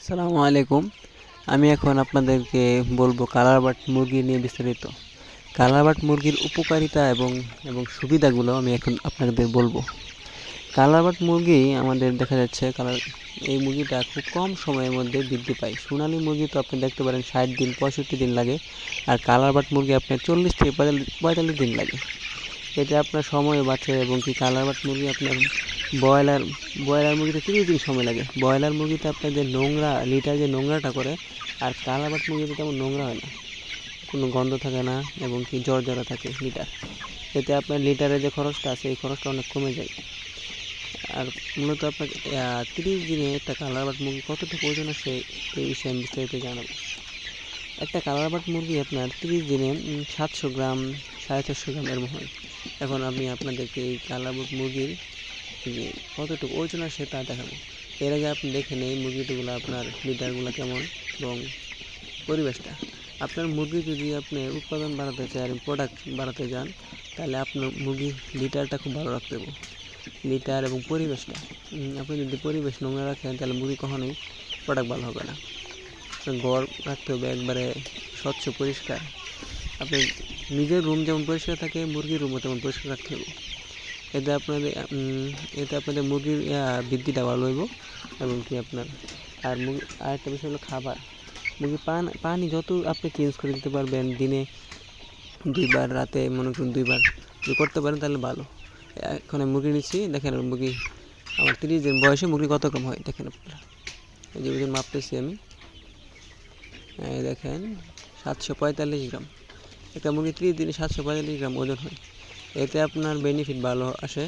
আসসালামু আলাইকুম। আমি এখন আপনাদেরকে বলবো কালার বাট মুরগি নিয়ে বিস্তারিত। কালার বাট মুরগির উপকারিতা এবং এবং সুবিধাগুলো আমি এখন আপনাদের বলবো। কালার বাট মুরগি আমাদের দেখা যাচ্ছে এই মুরগিটা খুব কম সময়ের মধ্যে বৃদ্ধি পায়। সোনালী মুরগি তো আপনি দেখতে পারেন 60 দিন 65 দিন লাগে, আর কালার বাট মুরগি আপনার 40 থেকে 45 দিন লাগে। এতে আপনার সময় বাঁচে এবং কি কালার বাট মুরগি আপনার ব্রয়লার ব্রয়লার মুরগিতে 30 দিন সময় লাগে। ব্রয়লার মুরগিতে আপনার যে নোংরা লিটার যে নোংরাটা করে, আর কালার বাট মুরগিতে তেমন নোংরা হয় না, কোনো গন্ধ থাকে না এবং কি জড়জড়া থাকে লিটার। এতে আপনার লিটারের যে খরচটা আছে এই খরচটা অনেক কমে যায়। আর মূলত আপনার 30 দিনে একটা কালার বাট মুরগি কতটুকু ওজন আসে এই বিষয়ে আমি বিস্তারিত জানাবো। একটা কালার বাট মুরগি আপনার 30 দিনে 700 গ্রাম 450 গ্রাম এরকম হয়। এখন আমি আপনাদেরকে এই কালার বাট মুরগির যে কতটুকু ওজন আসে তা দেখাবো। এর আগে আপনি দেখে নেই মুরগিগুলো আপনার লিটারগুলো কেমন এবং পরিবেশটা। আপনার মুরগি যদি আপনি উৎপাদন বাড়াতে চান আর প্রোডাক্ট বাড়াতে যান, তাহলে আপনার মুরগির লিটারটা খুব ভালো রাখতে হবে। লিটার এবং পরিবেশটা, আপনি যদি পরিবেশ নোংরা রাখেন তাহলে মুরগি কখনোই প্রোডাক্ট ভালো হবে না। ঘর রাখতে হবে একবারে স্বচ্ছ পরিষ্কার। আপনি নিজের রুম যেমন পরিষ্কার থাকে মুরগির রুমও তেমন পরিষ্কার রাখতে হবে। এতে আপনাদের মুরগির বৃদ্ধিটা ভালো হইব এবং কি আপনার আরেকটা বিষয় হলো খাবার। মুরগির পানি যত আপনি চেঞ্জ করে দিতে পারবেন, দিনে 2 বার, রাতে মনে করুন 2 বার যদি করতে পারেন তাহলে ভালো। এখন আমি মুরগি নিচ্ছি, দেখেন মুরগি আমার 30 দিন বয়সে মুরগি কত কম হয় দেখেন আপনারা। এই যে ওজন মাপতেছি আমি, দেখেন 745 গ্রাম। একটা মুরগি 30 দিনে 745 গ্রাম ওজন হয়। এতে আপনার বেনিফিট ভালো আসে।